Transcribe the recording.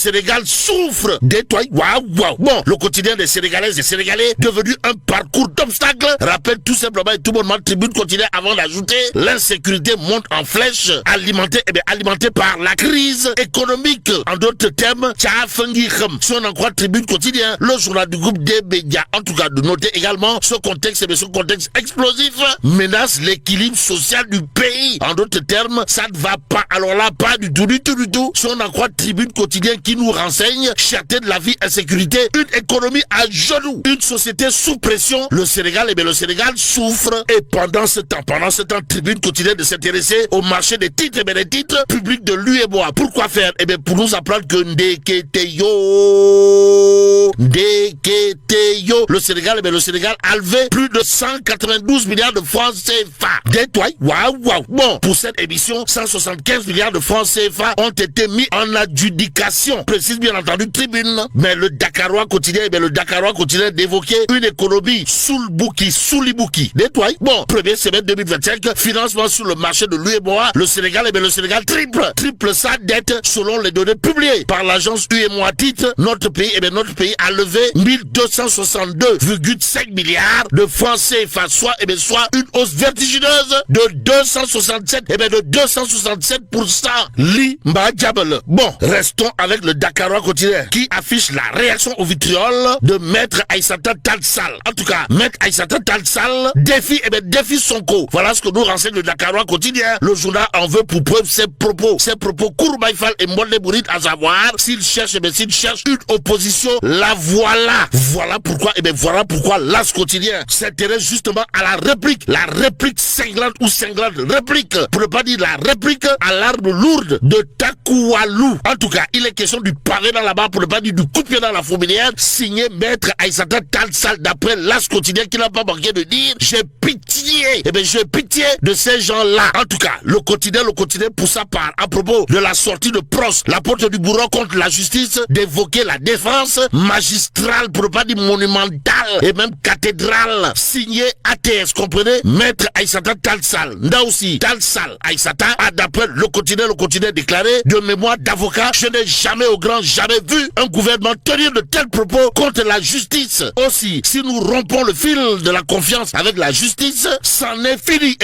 Sénégal souffre des toits. Waouh. Bon, le quotidien des Sénégalaises et Sénégalais devenu un parcours d'obstacles rappelle tout simplement et tout bonnement Tribune quotidienne avant d'ajouter l'insécurité monte en flèche alimentée par la crise économique. En d'autres termes, si on en croit Tribune quotidien, le journal du groupe des médias, en tout cas de noter également ce contexte explosif menace l'équilibre social du pays. En d'autres termes, ça ne va pas. Alors là, pas du tout. Si on en croit Tribune quotidien qui nous renseigne, cherté de la vie, insécurité, une économie à genoux, une société sous pression, le Sénégal souffre. Et pendant ce temps, Tribune quotidienne de s'intéresser au marché des titres, des titres publics de l'UEMOA. Pourquoi faire? Pour nous apprendre que Ndeketeyo, le Sénégal a levé plus de 192 milliards de francs CFA. Waouh. Bon, pour cette émission, 175 milliards de francs CFA ont été mis en adjudication. Précise bien entendu Tribune. Mais le Dakarois quotidien, d'évoquer une économie sous l'ibouki. Bon, premier semestre 2025, financement sur le marché de l'UEMOA, le Sénégal triple sa dette selon les données publiées par l'agence UEMOA titre. Notre pays a levé 1262,5 milliards de francs CFA, soit une hausse vertigineuse de 267%. Bon, restons avec le Dakarois quotidien qui affiche la réaction au vitriol de Maître Aïssata Tall Sall. En tout cas, Maître Aïssata Tall Sall défie Sonko. Voilà ce que nous renseigne le Dakarois quotidien. Le journal en veut pour preuve ses propos Kourbaïfal et Mwande Bourrit, à savoir s'il cherche une opposition, la voilà. Voilà pourquoi l'As quotidien s'intéresse justement à la réplique cinglante réplique, pour ne pas dire la réplique à l'arme lourde de Takoualou. En tout cas, il est question du pavé dans la barre, pour ne pas dire du coup de pied dans la fourmilière, signé Maître Aïssata Tall Sall, d'après l'As quotidien qui n'a pas manqué de dire j'ai pitié de ces gens-là. En tout cas, le quotidien pour sa part, à propos de la sortie de Prost, la porte du bourreau contre la justice, d'évoquer la défense magistrale, pour ne pas dire monumentale et même cathédrale, signé ATS, comprenez, Maître Aïssata Tall Sall. Là aussi, Tall Sall Aïssata a, d'après le quotidien déclaré, de mémoire d'avocat, je n'ai jamais vu un gouvernement tenir de tels propos contre la justice. Aussi, si nous rompons le fil de la confiance avec la justice, c'en est fini.